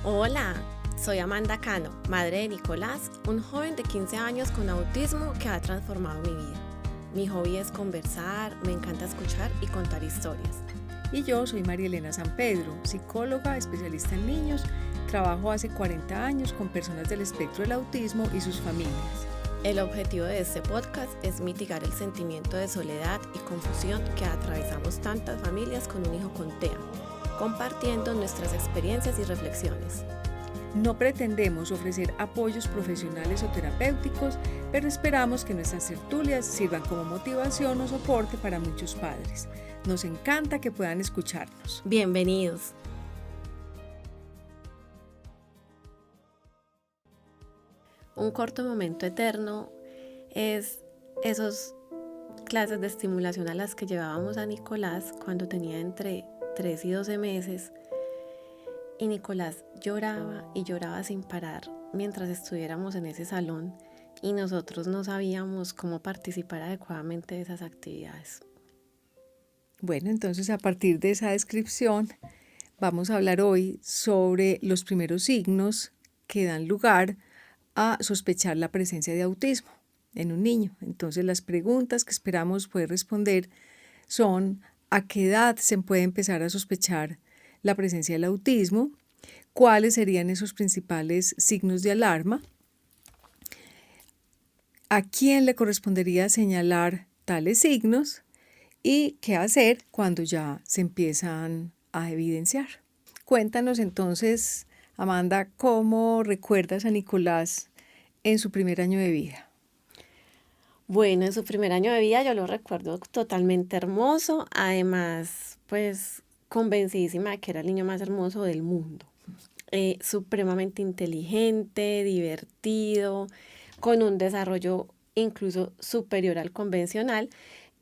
Hola, soy Amanda Cano, madre de Nicolás, un joven de 15 años con autismo que ha transformado mi vida. Mi hobby es conversar, me encanta escuchar y contar historias. Y yo soy María Elena San Pedro, psicóloga, especialista en niños. Trabajo hace 40 años con personas del espectro del autismo y sus familias. El objetivo de este podcast es mitigar el sentimiento de soledad y confusión que atravesamos tantas familias con un hijo con TEA, compartiendo nuestras experiencias y reflexiones. No pretendemos ofrecer apoyos profesionales o terapéuticos, pero esperamos que nuestras tertulias sirvan como motivación o soporte para muchos padres. Nos encanta que puedan escucharnos. Bienvenidos. Un corto momento eterno es esos clases de estimulación a las que llevábamos a Nicolás cuando tenía entre 3 y 12 meses. Y Nicolás lloraba y lloraba sin parar mientras estuviéramos en ese salón y nosotros no sabíamos cómo participar adecuadamente de esas actividades. Bueno, entonces a partir de esa descripción vamos a hablar hoy sobre los primeros signos que dan lugar a sospechar la presencia de autismo en un niño. Entonces las preguntas que esperamos poder responder son: ¿a qué edad se puede empezar a sospechar la presencia del autismo? ¿Cuáles serían esos principales signos de alarma? ¿A quién le correspondería señalar tales signos? ¿Y qué hacer cuando ya se empiezan a evidenciar? Cuéntanos entonces, Amanda, ¿cómo recuerdas a Nicolás en su primer año de vida? Bueno, en su primer año de vida yo lo recuerdo totalmente hermoso, además pues convencidísima de que era el niño más hermoso del mundo. Supremamente inteligente, divertido, con un desarrollo incluso superior al convencional,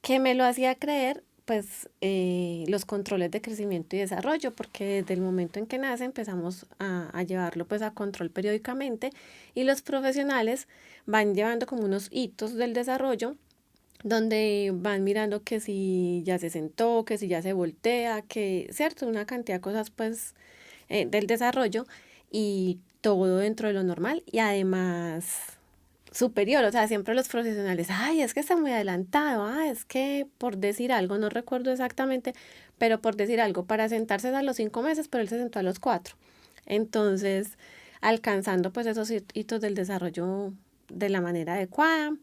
que me lo hacía creer pues los controles de crecimiento y desarrollo, porque desde el momento en que nace empezamos a llevarlo pues a control periódicamente y los profesionales van llevando como unos hitos del desarrollo donde van mirando que si ya se sentó, que si ya se voltea, que, cierto, una cantidad de cosas pues del desarrollo y todo dentro de lo normal y además superior, o sea, siempre los profesionales, ay, es que está muy adelantado, es que por decir algo, no recuerdo exactamente, pero por decir algo, para sentarse a los 5 meses, pero él se sentó a los 4. Entonces, alcanzando pues esos hitos del desarrollo de la manera adecuada,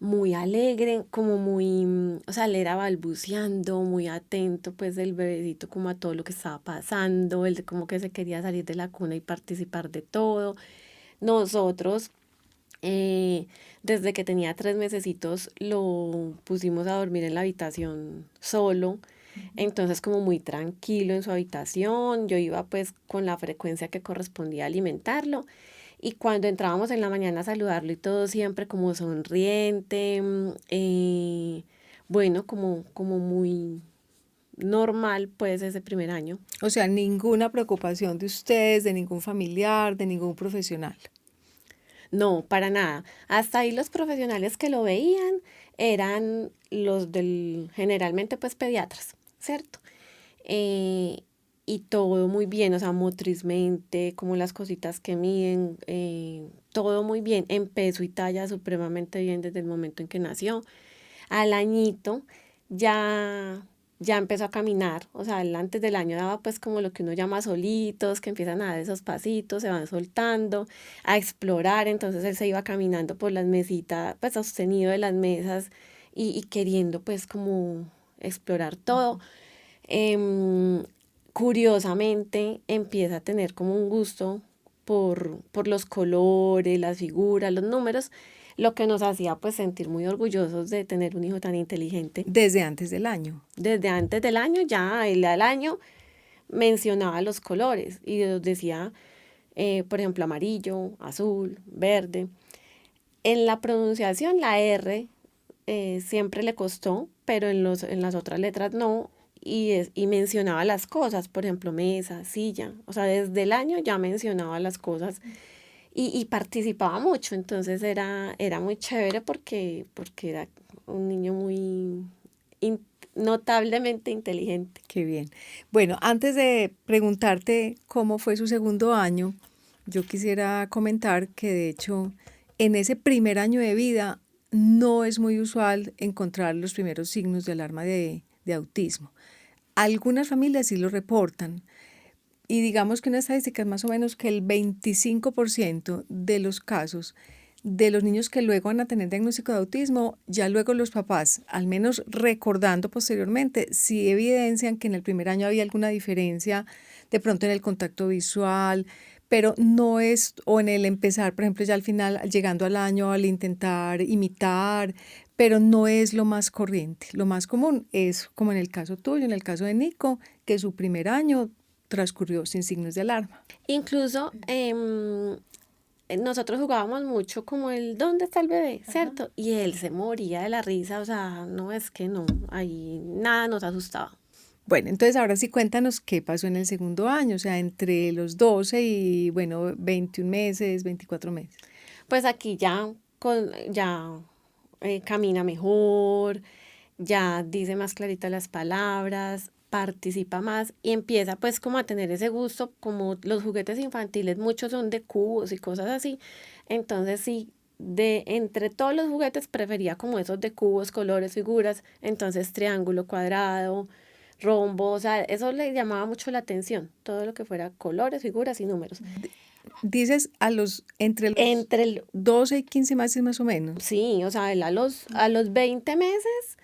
muy alegre, como muy, o sea, él era balbuceando, muy atento pues del bebecito como a todo lo que estaba pasando, él como que se quería salir de la cuna y participar de todo. Nosotros desde que tenía 3 mesecitos lo pusimos a dormir en la habitación solo, entonces como muy tranquilo en su habitación, yo iba pues con la frecuencia que correspondía a alimentarlo y cuando entrábamos en la mañana a saludarlo y todo siempre como sonriente, bueno, como muy normal pues ese primer año. O sea, ninguna preocupación de ustedes, de ningún familiar, de ningún profesional. No, para nada. Hasta ahí los profesionales que lo veían eran los del, generalmente pues pediatras, ¿cierto? Eh, y todo muy bien, o sea, motrizmente, como las cositas que miden, todo muy bien, en peso y talla supremamente bien desde el momento en que nació. Al añito ya, ya empezó a caminar, o sea, él antes del año daba pues como lo que uno llama solitos, que empiezan a dar esos pasitos, se van soltando, a explorar, entonces él se iba caminando por las mesitas, pues sostenido de las mesas y queriendo pues como explorar todo. Em, Curiosamente empieza a tener como un gusto por los colores, las figuras, los números, lo que nos hacía pues sentir muy orgullosos de tener un hijo tan inteligente. Desde antes del año. Desde antes del año, ya él al año mencionaba los colores y nos decía, por ejemplo, amarillo, azul, verde. En la pronunciación la R siempre le costó, pero en las otras letras no. Y mencionaba las cosas, por ejemplo, mesa, silla. O sea, desde el año ya mencionaba las cosas y participaba mucho. Entonces era muy chévere porque era un niño muy, notablemente inteligente. Qué bien. Bueno, antes de preguntarte cómo fue su segundo año, yo quisiera comentar que de hecho en ese primer año de vida no es muy usual encontrar los primeros signos de alarma de autismo. Algunas familias sí lo reportan y digamos que una estadística es más o menos que el 25% de los casos de los niños que luego van a tener diagnóstico de autismo, ya luego los papás, al menos recordando posteriormente, sí evidencian que en el primer año había alguna diferencia, de pronto en el contacto visual, pero no es, o en el empezar, por ejemplo, ya al final, llegando al año, al intentar imitar, pero no es lo más corriente. Lo más común es, como en el caso tuyo, en el caso de Nico, que su primer año transcurrió sin signos de alarma. Incluso nosotros jugábamos mucho como el ¿dónde está el bebé? ¿Cierto? Y él se moría de la risa, o sea, no es que no, ahí nada nos asustaba. Bueno, entonces ahora sí cuéntanos qué pasó en el segundo año, o sea, entre los 12 y, bueno, 21 meses, 24 meses. Pues aquí ya camina mejor, ya dice más clarita las palabras, participa más y empieza pues como a tener ese gusto, como los juguetes infantiles, muchos son de cubos y cosas así. Entonces sí, de entre todos los juguetes prefería como esos de cubos, colores, figuras, entonces triángulo, cuadrado, rombo, o sea, eso le llamaba mucho la atención, todo lo que fuera colores, figuras y números. Dices entre los Entre el, 12 y 15 meses más o menos. sí, o sea, él a los 20 meses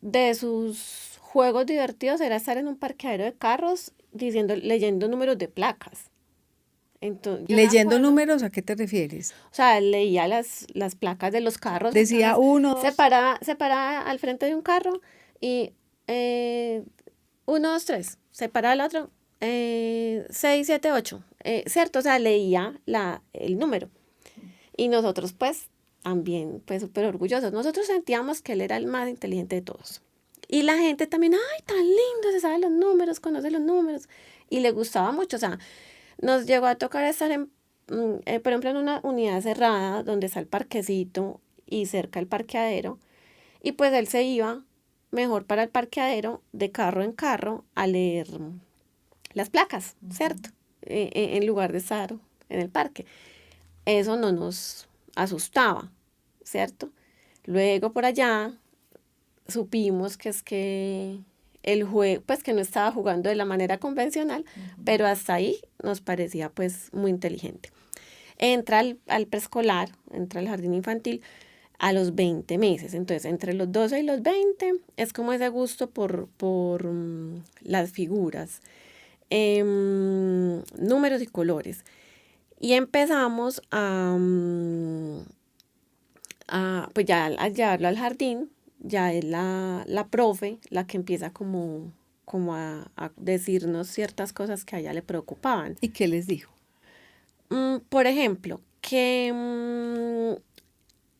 de sus juegos divertidos era estar en un parqueadero de carros leyendo números de placas. Entonces, yo me Leyendo acuerdo, números, ¿a qué te refieres? o sea, leía las placas de los carros, Decía entonces uno, se dos. para al frente de un carro y 1, 2, 3, se para al otro, 6, 7, 8, ¿cierto? O sea, leía el número. Y nosotros pues también pues súper orgullosos. Nosotros sentíamos que él era el más inteligente de todos. Y la gente también, ay, tan lindo, se sabe los números, conoce los números. Y le gustaba mucho. O sea, nos llegó a tocar estar por ejemplo, en una unidad cerrada donde está el parquecito y cerca el parqueadero. Y pues él se iba mejor para el parqueadero de carro en carro a leer las placas, ¿cierto? En lugar de estar en el parque. Eso no nos asustaba, ¿cierto? Luego por allá supimos que es que el juego, pues que no estaba jugando de la manera convencional, pero hasta ahí nos parecía pues muy inteligente. Entra al preescolar, entra al jardín infantil a los 20 meses, entonces entre los 12 y los 20 es como ese gusto por las figuras, números y colores. Y empezamos pues ya al llevarlo al jardín, ya es la profe la que empieza como a decirnos ciertas cosas que a ella le preocupaban. ¿Y qué les dijo? Por ejemplo, que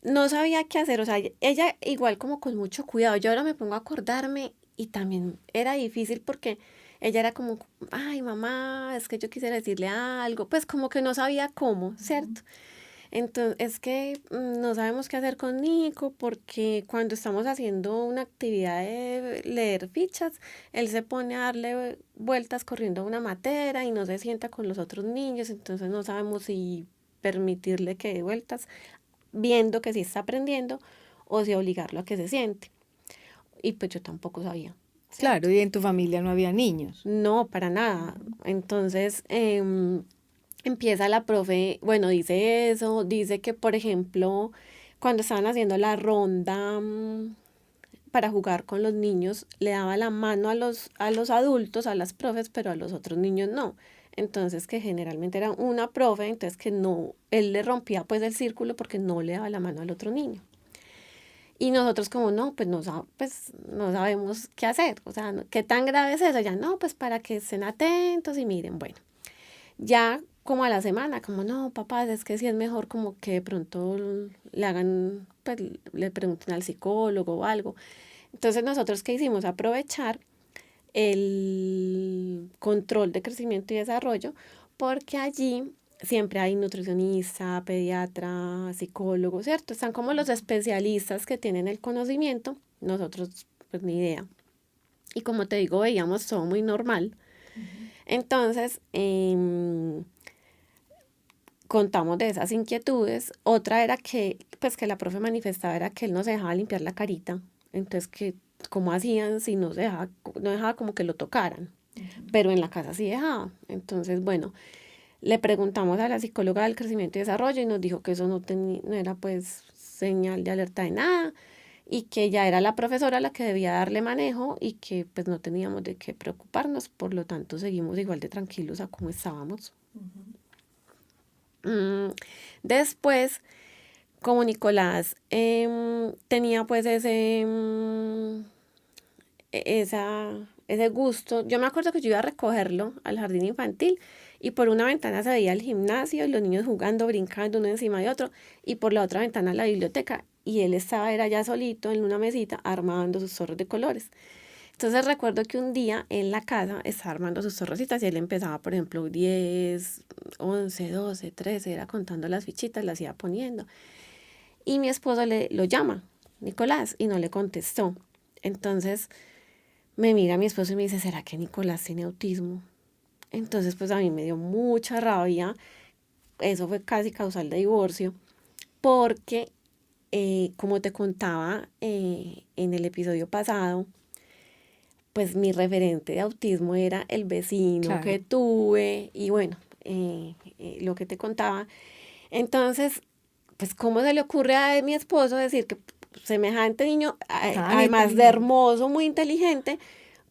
no sabía qué hacer, o sea, ella igual como con mucho cuidado, yo ahora me pongo a acordarme y también era difícil porque ella era como, ay mamá, es que yo quisiera decirle algo, pues como que no sabía cómo, ¿cierto? Entonces, es que no sabemos qué hacer con Nico porque cuando estamos haciendo una actividad de leer fichas, él se pone a darle vueltas corriendo a una matera y no se sienta con los otros niños, entonces no sabemos si permitirle que dé vueltas, viendo que sí está aprendiendo o si obligarlo a que se siente. Y pues yo tampoco sabía, ¿cierto? Claro, y en tu familia no había niños. No, para nada. Entonces, empieza la profe, bueno, dice eso, dice que, por ejemplo, cuando estaban haciendo la ronda para jugar con los niños, le daba la mano a los adultos, a las profes, pero a los otros niños no. Entonces, que generalmente era una profe, entonces que no, él le rompía pues el círculo porque no le daba la mano al otro niño. Y nosotros como, no, pues no sabemos qué hacer, o sea, ¿qué tan grave es eso? Ya, no, pues para que estén atentos y miren, bueno. Ya como a la semana, como no, papás, es que sí es mejor como que de pronto le hagan, pues le pregunten al psicólogo o algo. Entonces nosotros qué hicimos, aprovechar el control de crecimiento y desarrollo, porque allí siempre hay nutricionista, pediatra, psicólogo, ¿cierto? Están como los especialistas que tienen el conocimiento, nosotros pues ni idea. y como te digo, veíamos todo muy normal. Entonces, contamos de esas inquietudes. Otra era que, pues que la profe manifestaba era que él no se dejaba limpiar la carita. Entonces, que cómo hacían si no dejaba como que lo tocaran. Pero en la casa sí dejaba. Entonces, bueno, le preguntamos a la psicóloga del crecimiento y desarrollo y nos dijo que eso no era pues señal de alerta de nada y que ya era la profesora la que debía darle manejo y que pues no teníamos de qué preocuparnos, por lo tanto seguimos igual de tranquilos a como estábamos. Después, como Nicolás tenía pues ese gusto, yo me acuerdo que yo iba a recogerlo al jardín infantil y por una ventana se veía el gimnasio y los niños jugando, brincando uno encima de otro, y por la otra ventana la biblioteca, y él era ya solito en una mesita armando sus zorros de colores. Entonces recuerdo que un día en la casa estaba armando sus zorrocitas y él empezaba, por ejemplo, 10, 11, 12, 13, era contando las fichitas, las iba poniendo. Y mi esposo lo llama, Nicolás, y no le contestó. Entonces me mira mi esposo y me dice, ¿será que Nicolás tiene autismo? Entonces pues a mí me dio mucha rabia. Eso fue casi causal de divorcio, porque como te contaba en el episodio pasado, pues mi referente de autismo era el vecino Claro. que tuve y bueno, lo que te contaba. Entonces, pues ¿cómo se le ocurre a mi esposo decir que semejante niño, Tan además de inteligente. hermoso, muy inteligente,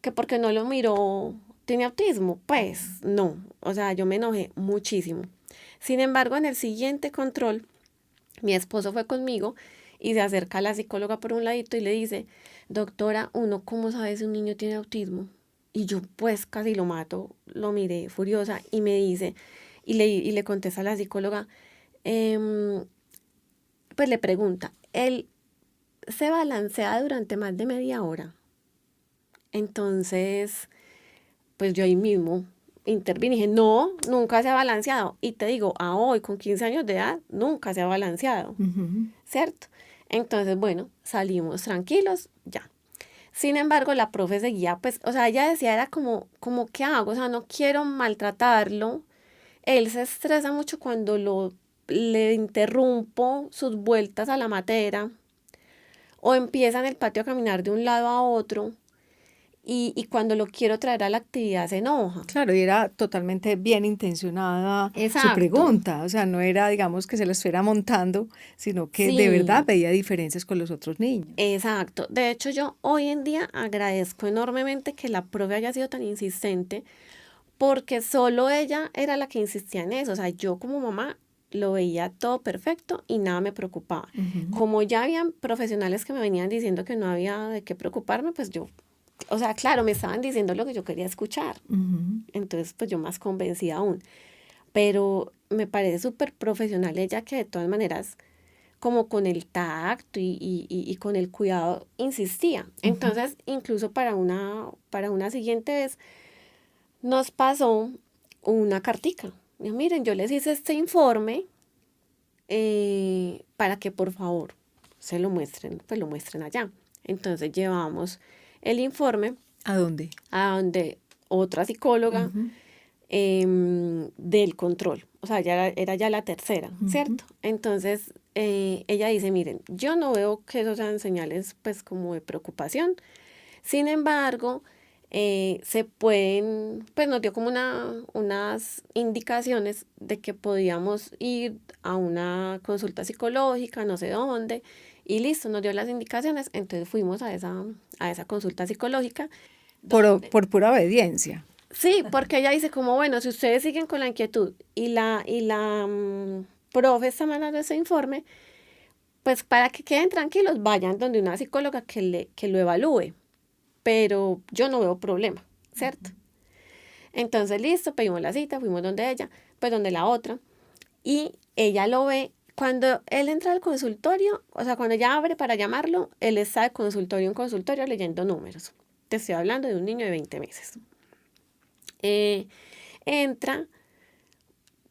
que porque no lo miró tiene autismo? Pues no, o sea, yo me enojé muchísimo. Sin embargo, en el siguiente control, mi esposo fue conmigo y se acerca a la psicóloga por un ladito y le dice, doctora, ¿uno cómo sabe si un niño tiene autismo? Y yo pues casi lo mato, lo miré furiosa y me dice, y le contesta a la psicóloga, em, pues le pregunta, él se balancea durante más de media hora. Entonces, pues yo ahí mismo intervine y dije, no, nunca se ha balanceado. Y te digo, a hoy, con 15 años de edad, nunca se ha balanceado, ¿cierto? Entonces, bueno, salimos tranquilos, ya. Sin embargo, la profe seguía, pues, o sea, ella decía, era como, ¿qué hago? O sea, no quiero maltratarlo. Él se estresa mucho cuando le interrumpo sus vueltas a la matera o empieza en el patio a caminar de un lado a otro y cuando lo quiero traer a la actividad se enoja. Claro, y era totalmente bien intencionada su Exacto. pregunta, o sea, no era, digamos, que se lo estuviera montando, sino que de verdad Sí, veía diferencias con los otros niños. exacto. De hecho, yo hoy en día agradezco enormemente que la profe haya sido tan insistente porque solo ella era la que insistía en eso. O sea, yo como mamá lo veía todo perfecto y nada me preocupaba. Como ya habían profesionales que me venían diciendo que no había de qué preocuparme, pues yo, o sea, claro, me estaban diciendo lo que yo quería escuchar. Entonces, pues yo más convencida aún. Pero me parece súper profesional ella que de todas maneras, como con el tacto y con el cuidado, insistía. Entonces, incluso para una siguiente vez, nos pasó una cartica. Dijo, miren, yo les hice este informe para que por favor se lo muestren, pues lo muestren allá. Entonces llevamos el informe ¿A dónde? a donde otra psicóloga del control. O sea, ya era ya la tercera, ¿cierto? Entonces ella dice, miren, yo no veo que eso sean señales pues como de preocupación. Sin embargo, se pueden, pues nos dio como unas indicaciones de que podíamos ir a una consulta psicológica, no sé dónde, y listo, nos dio las indicaciones, entonces fuimos a esa consulta psicológica, donde Por pura obediencia. sí, porque ella dice como, bueno, si ustedes siguen con la inquietud profe está mandando ese informe, pues para que queden tranquilos, vayan donde una psicóloga que lo evalúe, pero yo no veo problema, ¿cierto? Entonces, listo, pedimos la cita, fuimos donde ella, pues donde la otra, y ella lo ve. Cuando él entra al consultorio, o sea, cuando ella abre para llamarlo, él está de consultorio en consultorio leyendo números. Te estoy hablando de un niño de 20 meses. Eh, Entra,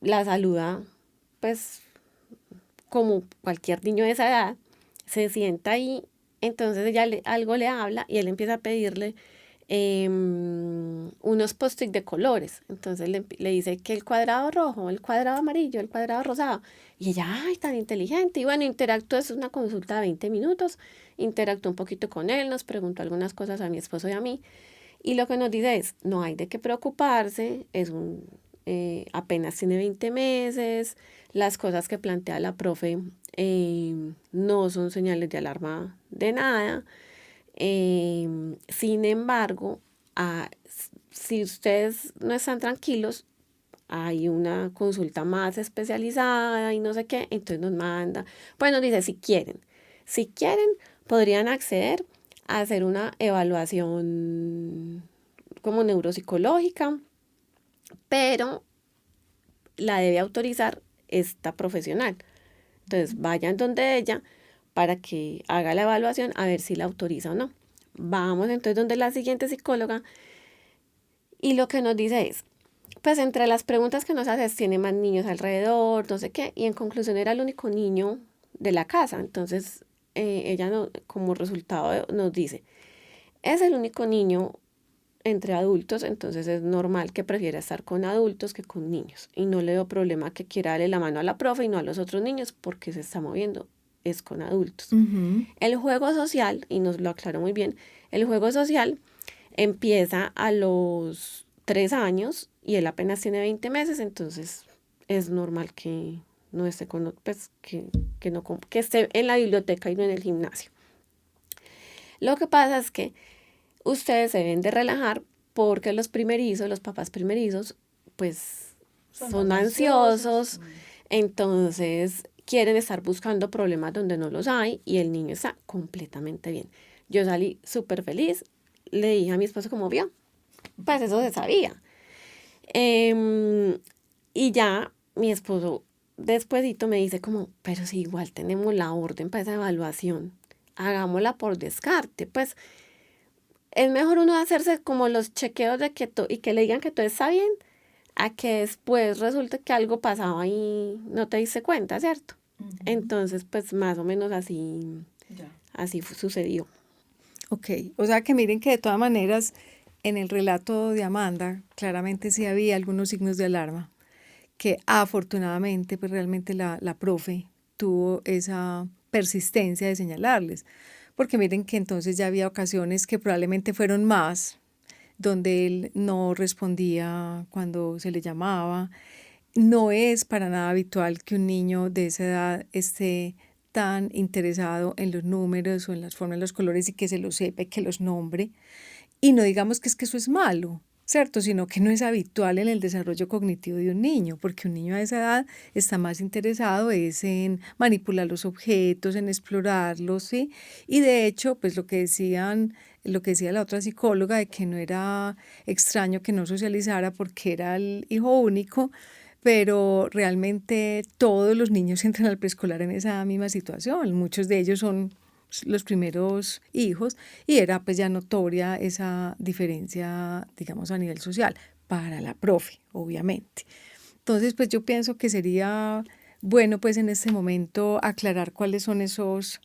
la saluda, pues como cualquier niño de esa edad, se sienta ahí, entonces ella algo le habla y él empieza a pedirle unos post-it de colores. Entonces le dice que el cuadrado rojo, el cuadrado amarillo, el cuadrado rosado. Y ella, ay, tan inteligente. Y bueno, interactuó, es una consulta de 20 minutos. Interactuó un poquito con él, nos preguntó algunas cosas a mi esposo y a mí. Y lo que nos dice es, no hay de qué preocuparse, apenas tiene 20 meses, las cosas que plantea la profe no son señales de alarma de nada. Sin embargo, si ustedes no están tranquilos, hay una consulta más especializada y no sé qué, entonces nos manda. Pues nos dice, si quieren, podrían acceder a hacer una evaluación como neuropsicológica, pero la debe autorizar esta profesional. Entonces vayan donde ella para que haga la evaluación a ver si la autoriza o no. Vamos entonces donde la siguiente psicóloga y lo que nos dice es, pues entre las preguntas que nos hace es, tiene más niños alrededor, no sé qué, y en conclusión era el único niño de la casa. Entonces ella como resultado nos dice, es el único niño entre adultos, entonces es normal que prefiera estar con adultos que con niños. Y no le veo problema que quiera darle la mano a la profe y no a los otros niños porque se está moviendo, es con adultos. El juego social, y nos lo aclaró muy bien, el juego social empieza a los 3 años y él apenas tiene 20 meses, entonces es normal que no esté con, pues, que esté en la biblioteca y no en el gimnasio. Lo que pasa es que ustedes se deben de relajar porque los papás primerizos, pues son ansiosos, entonces quieren estar buscando problemas donde no los hay y el niño está completamente bien. Yo salí súper feliz, le dije a mi esposo como vio, pues eso se sabía. Y ya mi esposo despuesito me dice como, pero si igual tenemos la orden para esa evaluación, hagámosla por descarte, pues es mejor uno hacerse como los chequeos de y que le digan que todo está bien, a que después resulte que algo pasaba y no te diste cuenta, ¿cierto? Entonces, pues más o menos así sucedió. Ok, o sea que miren que de todas maneras en el relato de Amanda claramente sí había algunos signos de alarma, que afortunadamente pues realmente la profe tuvo esa persistencia de señalarles, porque miren que entonces ya había ocasiones que probablemente fueron más, donde él no respondía cuando se le llamaba. No es para nada habitual que un niño de esa edad esté tan interesado en los números o en las formas, los colores y que se los sepa y que los nombre. Y no digamos que es que eso es malo, ¿cierto? Sino que no es habitual en el desarrollo cognitivo de un niño, porque un niño a esa edad está más interesado es en manipular los objetos, en explorarlos, ¿sí? Y de hecho, pues lo que decía la otra psicóloga de que no era extraño que no socializara porque era el hijo único, pero realmente todos los niños entran al preescolar en esa misma situación. Muchos de ellos son los primeros hijos y era pues ya notoria esa diferencia, digamos, a nivel social para la profe, obviamente. Entonces, pues yo pienso que sería bueno pues en este momento aclarar cuáles son esos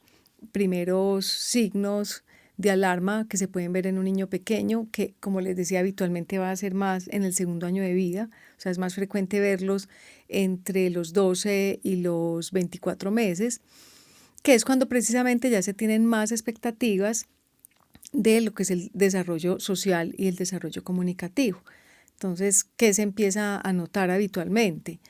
primeros signos de alarma que se pueden ver en un niño pequeño, que como les decía habitualmente va a ser más en el segundo año de vida, o sea es más frecuente verlos entre los 12 y los 24 meses, que es cuando precisamente ya se tienen más expectativas de lo que es el desarrollo social y el desarrollo comunicativo. Entonces, ¿qué se empieza a notar habitualmente?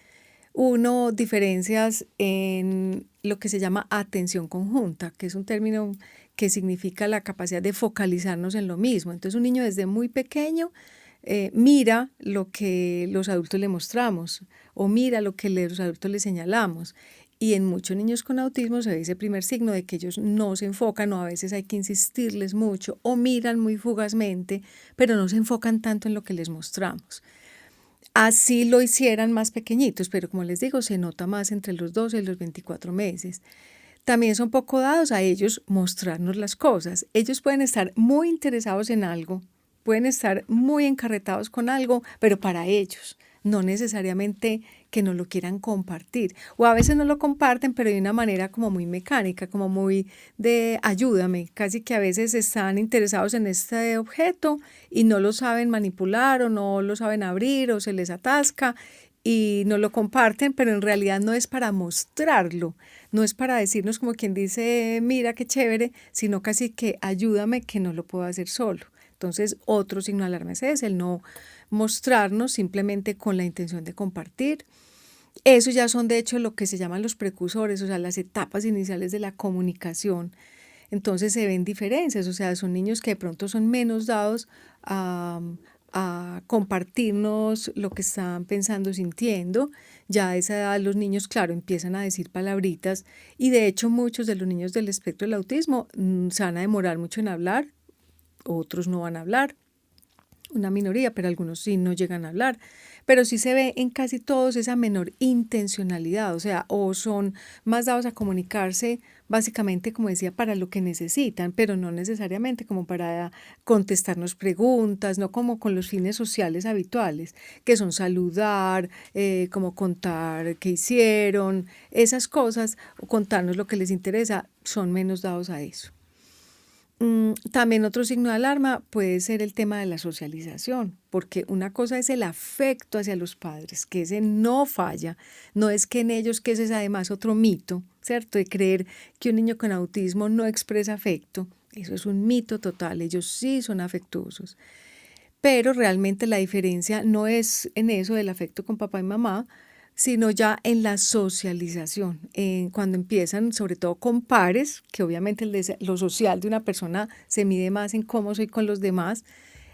Uno, diferencias en lo que se llama atención conjunta, que es un término que significa la capacidad de focalizarnos en lo mismo. Entonces, un niño desde muy pequeño mira lo que los adultos le mostramos o mira lo que los adultos le señalamos. Y en muchos niños con autismo se ve ese primer signo de que ellos no se enfocan o a veces hay que insistirles mucho o miran muy fugazmente, pero no se enfocan tanto en lo que les mostramos. Así lo hicieran más pequeñitos, pero como les digo, se nota más entre los 12 y los 24 meses. También son poco dados a ellos mostrarnos las cosas. Ellos pueden estar muy interesados en algo, pueden estar muy encarretados con algo, pero para ellos. no necesariamente que no lo quieran compartir. O a veces no lo comparten, pero de una manera como muy mecánica, como muy de ayúdame, casi que a veces están interesados en este objeto y no lo saben manipular o no lo saben abrir o se les atasca y no lo comparten, pero en realidad no es para mostrarlo, no es para decirnos como quien dice, mira qué chévere, sino casi que ayúdame que no lo puedo hacer solo. Entonces, otro signo de alarma es ese, el no mostrarnos simplemente con la intención de compartir. Esos ya son de hecho lo que se llaman los precursores, o sea, las etapas iniciales de la comunicación. Entonces se ven diferencias, o sea, son niños que de pronto son menos dados a compartirnos lo que están pensando, sintiendo. Ya a esa edad los niños, claro, empiezan a decir palabritas y de hecho muchos de los niños del espectro del autismo se van a demorar mucho en hablar, otros no van a hablar, una minoría, pero algunos sí no llegan a hablar. Pero sí se ve en casi todos esa menor intencionalidad, o sea, o son más dados a comunicarse básicamente, como decía, para lo que necesitan, pero no necesariamente como para contestarnos preguntas, no como con los fines sociales habituales, que son saludar, como contar qué hicieron, esas cosas, o contarnos lo que les interesa, son menos dados a eso. También otro signo de alarma puede ser el tema de la socialización, porque una cosa es el afecto hacia los padres, que ese no falla, no es que en ellos, que ese es además otro mito, ¿cierto? De creer que un niño con autismo no expresa afecto, eso es un mito total, ellos sí son afectuosos, pero realmente la diferencia no es en eso del afecto con papá y mamá, sino ya en la socialización, cuando empiezan sobre todo con pares, que obviamente lo social de una persona se mide más en cómo soy con los demás.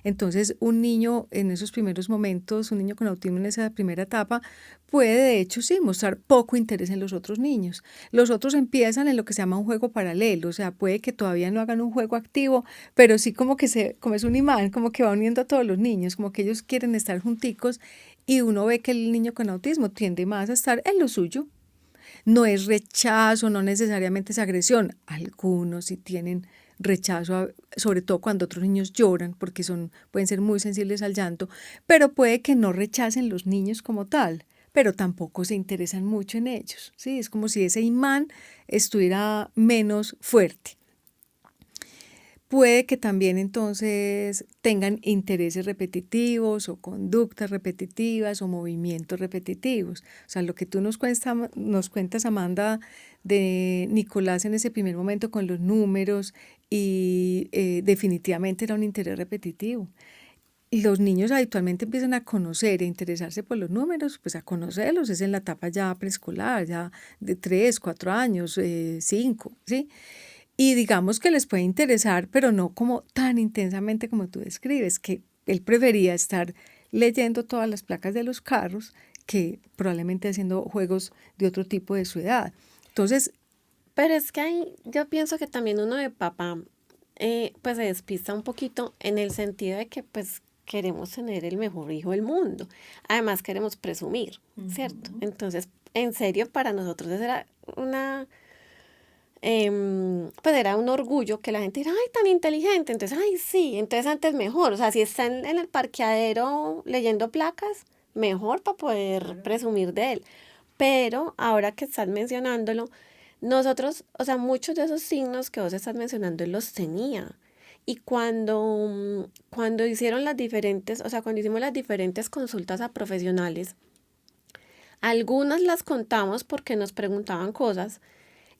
Entonces un niño en esos primeros momentos, un niño con autismo en esa primera etapa, puede de hecho sí mostrar poco interés en los otros niños. Los otros empiezan en lo que se llama un juego paralelo, o sea, puede que todavía no hagan un juego activo, pero sí como que como es un imán, como que va uniendo a todos los niños, como que ellos quieren estar junticos y uno ve que el niño con autismo tiende más a estar en lo suyo. No es rechazo, no necesariamente es agresión. Algunos sí tienen rechazo, sobre todo cuando otros niños lloran, porque pueden ser muy sensibles al llanto, pero puede que no rechacen los niños como tal, pero tampoco se interesan mucho en ellos. ¿Sí? Es como si ese imán estuviera menos fuerte. Puede que también entonces tengan intereses repetitivos o conductas repetitivas o movimientos repetitivos. O sea, lo que tú nos cuentas, Amanda, de Nicolás en ese primer momento con los números y definitivamente era un interés repetitivo. Y los niños habitualmente empiezan a conocer e interesarse por los números, pues a conocerlos, es en la etapa ya preescolar, ya de 3, 4 años, 5, ¿sí? Y digamos que les puede interesar, pero no como tan intensamente como tú describes, que él prefería estar leyendo todas las placas de los carros que probablemente haciendo juegos de otro tipo de su edad. Entonces, Pero es que ahí yo pienso que también uno de papá pues se despista un poquito en el sentido de que pues queremos tener el mejor hijo del mundo. Además queremos presumir, ¿cierto? Entonces, en serio, para nosotros era pues era un orgullo que la gente era, ay, tan inteligente. Entonces, ay, sí, entonces antes mejor. O sea, si está en el parqueadero leyendo placas, mejor para poder presumir de él. Pero ahora que estás mencionándolo, nosotros, o sea, muchos de esos signos que vos estás mencionando, él los tenía. Y cuando hicieron las diferentes, o sea, cuando hicimos las diferentes consultas a profesionales, algunas las contamos porque nos preguntaban cosas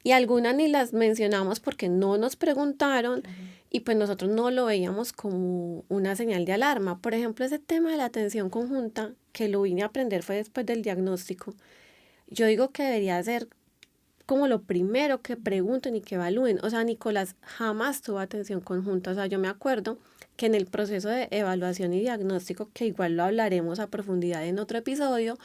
y algunas ni las mencionamos porque no nos preguntaron y pues nosotros no lo veíamos como una señal de alarma. Por ejemplo, ese tema de la atención conjunta, que lo vine a aprender fue después del diagnóstico, yo digo que debería ser como lo primero que pregunten y que evalúen. O sea, Nicolás jamás tuvo atención conjunta. O sea, yo me acuerdo que en el proceso de evaluación y diagnóstico, que igual lo hablaremos a profundidad en otro episodio,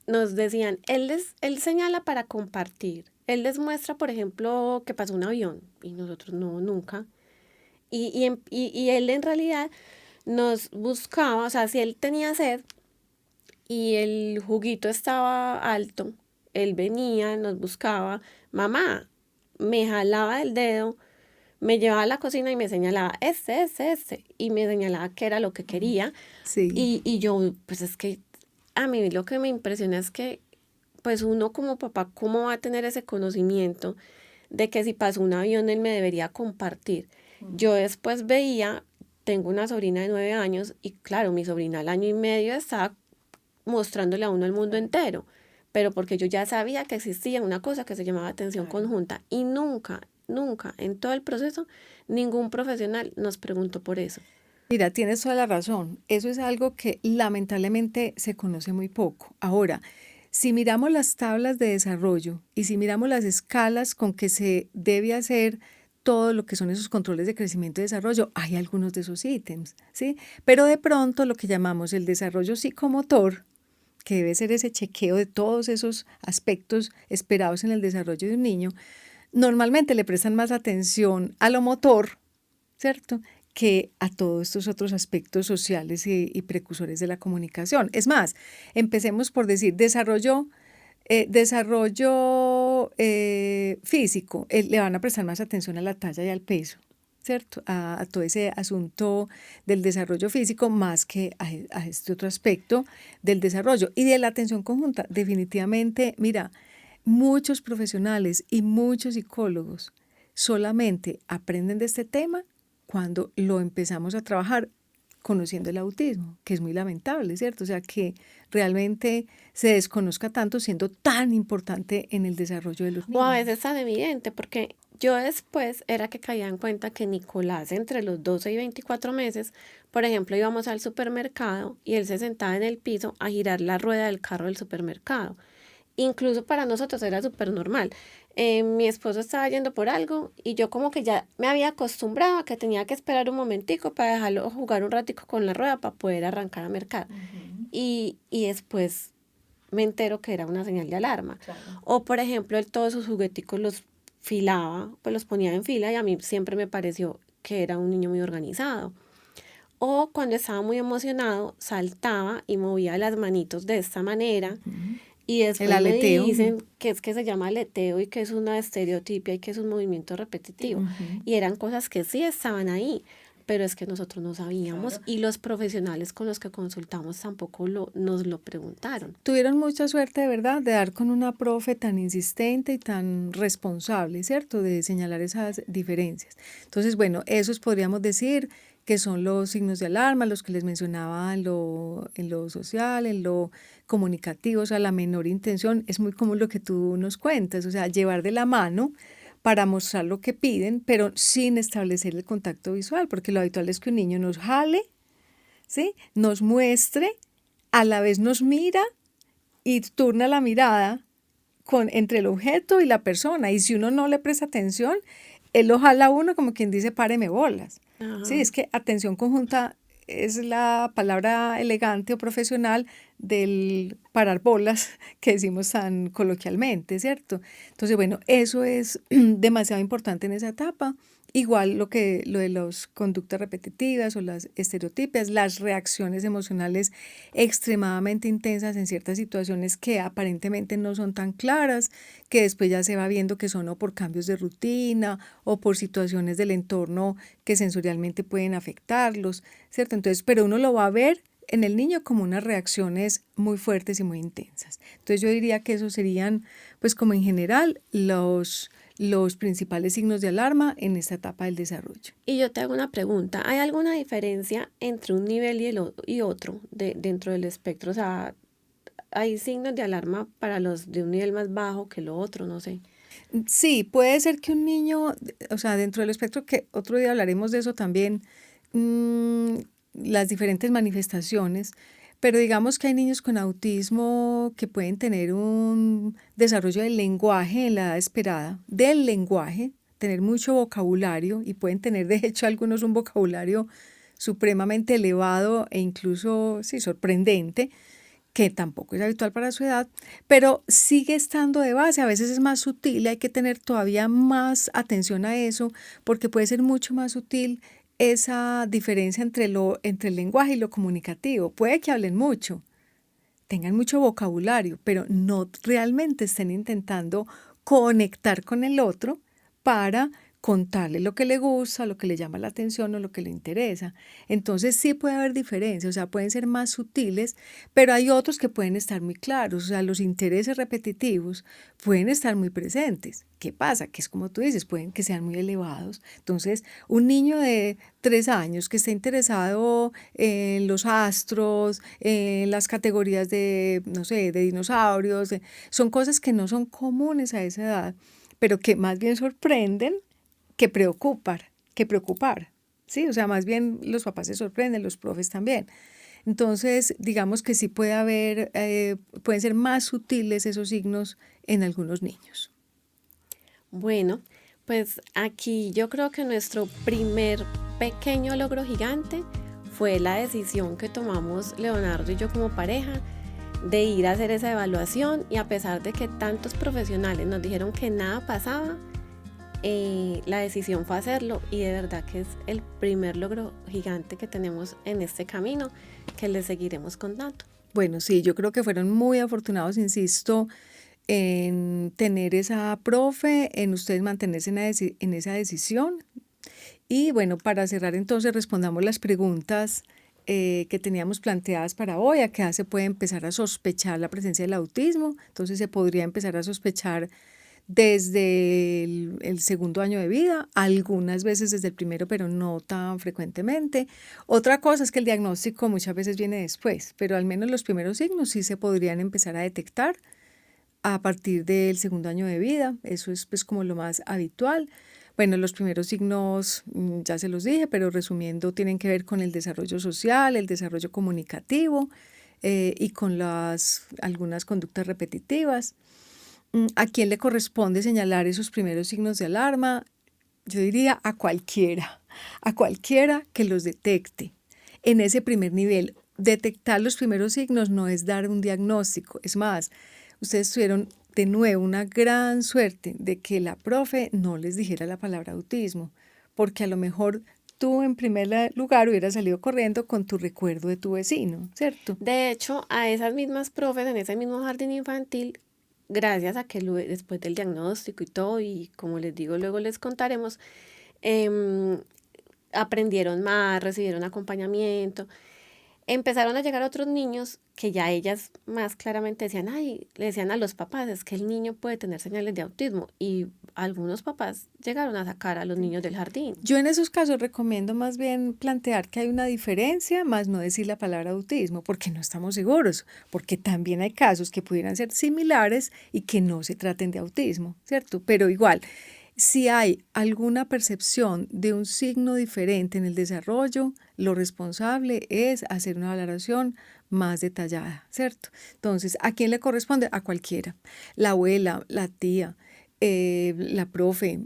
nos decían, él señala para compartir. Él les muestra, por ejemplo, que pasó un avión y nosotros no, nunca. Y él en realidad nos buscaba, o sea, si él tenía sed y el juguito estaba alto, él venía, nos buscaba, mamá, me jalaba el dedo, me llevaba a la cocina y me señalaba, y me señalaba qué era lo que quería. Sí, Y yo, pues es que a mí lo que me impresiona es que, pues uno como papá, ¿cómo va a tener ese conocimiento de que si pasó un avión él me debería compartir? Yo después veía, tengo una sobrina de 9 años y claro, mi sobrina al año y medio estaba mostrándole a uno el mundo entero, pero porque yo ya sabía que existía una cosa que se llamaba atención conjunta y nunca, nunca en todo el proceso ningún profesional nos preguntó por eso. mira, tienes toda la razón. Eso es algo que lamentablemente se conoce muy poco. Ahora, si miramos las tablas de desarrollo y si miramos las escalas con que se debe hacer todo lo que son esos controles de crecimiento y desarrollo, hay algunos de esos ítems, ¿sí? Pero de pronto lo que llamamos el desarrollo psicomotor, que debe ser ese chequeo de todos esos aspectos esperados en el desarrollo de un niño, normalmente le prestan más atención a lo motor, ¿cierto?, que a todos estos otros aspectos sociales y precursores de la comunicación. Es más, empecemos por decir desarrollo físico, le van a prestar más atención a la talla y al peso, ¿cierto? A todo ese asunto del desarrollo físico más que a este otro aspecto del desarrollo. Y de la atención conjunta, definitivamente, mira, muchos profesionales y muchos psicólogos solamente aprenden de este tema cuando lo empezamos a trabajar conociendo el autismo, que es muy lamentable, ¿cierto? O sea, que realmente se desconozca tanto siendo tan importante en el desarrollo de los O a niños. veces tan evidente, porque yo después era que caía en cuenta que Nicolás entre los 12 y 24 meses, por ejemplo, íbamos al supermercado y él se sentaba en el piso a girar la rueda del carro del supermercado. Incluso para nosotros era súper normal. Mi esposo estaba yendo por algo y yo como que ya me había acostumbrado a que tenía que esperar un momentico para dejarlo jugar un ratico con la rueda para poder arrancar a mercar. Y después me entero que era una señal de alarma. Claro. O por ejemplo, él todos sus jugueticos los filaba, pues los ponía en fila y a mí siempre me pareció que era un niño muy organizado. O cuando estaba muy emocionado, saltaba y movía las manitos de esta manera. Y El después me aleteo. dicen que es que se llama aleteo y que es una estereotipia y que es un movimiento repetitivo. Y eran cosas que sí estaban ahí, pero es que nosotros no sabíamos y los profesionales con los que consultamos tampoco nos lo preguntaron. Tuvieron mucha suerte, de verdad, de dar con una profe tan insistente y tan responsable, ¿cierto?, de señalar esas diferencias. Entonces, bueno, esos podríamos decir que son los signos de alarma, los que les mencionaba en lo social, en lo comunicativo, o sea, la menor intención. Es muy común lo que tú nos cuentas, o sea, llevar de la mano para mostrar lo que piden, pero sin establecer el contacto visual, porque lo habitual es que un niño nos jale, ¿sí?, nos muestre, a la vez nos mira y turna la mirada entre el objeto y la persona. Y si uno no le presta atención, él lo jala a uno como quien dice, páreme bolas. Ajá. Sí, es que atención conjunta es la palabra elegante o profesional del parar bolas que decimos tan coloquialmente, ¿cierto? Entonces, bueno, eso es demasiado importante en esa etapa. Igual lo de las conductas repetitivas o las estereotipias, las reacciones emocionales extremadamente intensas en ciertas situaciones que aparentemente no son tan claras, que después ya se va viendo que son o por cambios de rutina o por situaciones del entorno que sensorialmente pueden afectarlos, ¿cierto? Entonces, pero uno lo va a ver en el niño como unas reacciones muy fuertes y muy intensas. Entonces yo diría que esos serían, pues como en general, los principales signos de alarma en esta etapa del desarrollo. Y yo te hago una pregunta, ¿hay alguna diferencia entre un nivel y otro dentro del espectro? O sea, ¿hay signos de alarma para los de un nivel más bajo que lo otro? No sé. Sí, puede ser que un niño, o sea, dentro del espectro, que otro día hablaremos de eso también, las diferentes manifestaciones, pero digamos que hay niños con autismo que pueden tener un desarrollo del lenguaje en la edad esperada, del lenguaje, tener mucho vocabulario y pueden tener de hecho algunos un vocabulario supremamente elevado e incluso, sí, sorprendente, que tampoco es habitual para su edad, pero sigue estando de base, a veces es más sutil, hay que tener todavía más atención a eso, porque puede ser mucho más sutil esa diferencia entre el lenguaje y lo comunicativo. Puede que hablen mucho, tengan mucho vocabulario, pero no realmente estén intentando conectar con el otro para contarle lo que le gusta, lo que le llama la atención o lo que le interesa. Entonces sí puede haber diferencias, o sea, pueden ser más sutiles, pero hay otros que pueden estar muy claros, o sea, los intereses repetitivos pueden estar muy presentes. ¿Qué pasa? Que es como tú dices, pueden que sean muy elevados. Entonces, un niño de 3 años que esté interesado en los astros, en las categorías de, no sé, de dinosaurios, son cosas que no son comunes a esa edad, pero que más bien sorprenden que preocupar, ¿sí? O sea, más bien los papás se sorprenden, los profes también. Entonces, digamos que sí puede haber, pueden ser más sutiles esos signos en algunos niños. Bueno, pues aquí yo creo que nuestro primer pequeño logro gigante fue la decisión que tomamos Leonardo y yo como pareja de ir a hacer esa evaluación, y a pesar de que tantos profesionales nos dijeron que nada pasaba, la decisión fue hacerlo, y de verdad que es el primer logro gigante que tenemos en este camino que les seguiremos contando. Bueno, sí, yo creo que fueron muy afortunados, insisto, en tener esa profe, en ustedes mantenerse en esa decisión. Y bueno, para cerrar entonces respondamos las preguntas que teníamos planteadas para hoy. ¿A qué edad se puede empezar a sospechar la presencia del autismo? Entonces se podría empezar a sospechar desde el segundo año de vida, algunas veces desde el primero, pero no tan frecuentemente. Otra cosa es que el diagnóstico muchas veces viene después, pero al menos los primeros signos sí se podrían empezar a detectar a partir del segundo año de vida. Eso es pues como lo más habitual. Bueno, los primeros signos ya se los dije, pero resumiendo, tienen que ver con el desarrollo social, el desarrollo comunicativo y con algunas conductas repetitivas. ¿A quién le corresponde señalar esos primeros signos de alarma? Yo diría a cualquiera que los detecte. En ese primer nivel, detectar los primeros signos no es dar un diagnóstico. Es más, ustedes tuvieron de nuevo una gran suerte de que la profe no les dijera la palabra autismo, porque a lo mejor tú en primer lugar hubieras salido corriendo con tu recuerdo de tu vecino, ¿cierto? De hecho, a esas mismas profes en ese mismo jardín infantil, gracias a que después del diagnóstico y todo, y como les digo, luego les contaremos, em, aprendieron más, recibieron acompañamiento. Empezaron a llegar otros niños que ya ellas más claramente decían, ay, le decían a los papás, es que el niño puede tener señales de autismo, y algunos papás llegaron a sacar a los niños del jardín. Yo en esos casos recomiendo más bien plantear que hay una diferencia, más no decir la palabra autismo, porque no estamos seguros, porque también hay casos que pudieran ser similares y que no se traten de autismo, ¿cierto? Pero igual, si hay alguna percepción de un signo diferente en el desarrollo, lo responsable es hacer una valoración más detallada, ¿cierto? Entonces, ¿a quién le corresponde? A cualquiera. La abuela, la tía, la profe,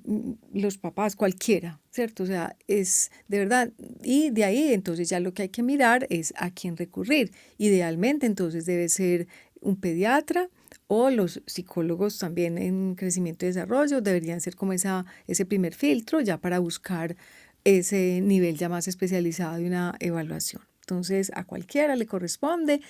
los papás, cualquiera, ¿cierto? O sea, es de verdad. Y de ahí, entonces, ya lo que hay que mirar es a quién recurrir. Idealmente, entonces, debe ser un pediatra, o los psicólogos también en crecimiento y desarrollo deberían ser como ese primer filtro ya para buscar ese nivel ya más especializado de una evaluación. Entonces, a cualquiera le corresponde,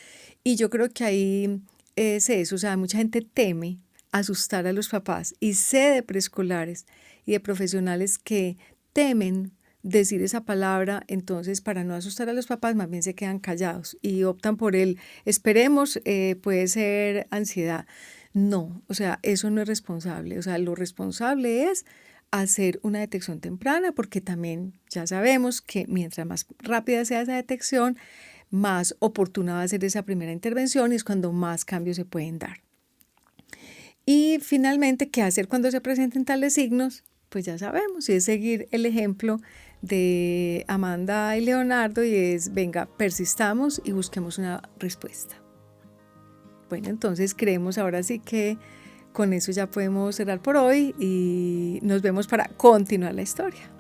y yo creo que ahí es eso, o sea, mucha gente teme asustar a los papás, y sé de preescolares y de profesionales que temen decir esa palabra, entonces para no asustar a los papás más bien se quedan callados y optan por el esperemos, puede ser ansiedad. No, o sea, eso no es responsable. O sea, lo responsable es hacer una detección temprana, porque también ya sabemos que mientras más rápida sea esa detección, más oportuna va a ser esa primera intervención, y es cuando más cambios se pueden dar. Y finalmente, ¿qué hacer cuando se presenten tales signos? Pues ya sabemos, y es seguir el ejemplo de Amanda y Leonardo, y es, venga, persistamos y busquemos una respuesta. Bueno, entonces creemos ahora sí que con eso ya podemos cerrar por hoy, y nos vemos para continuar la historia.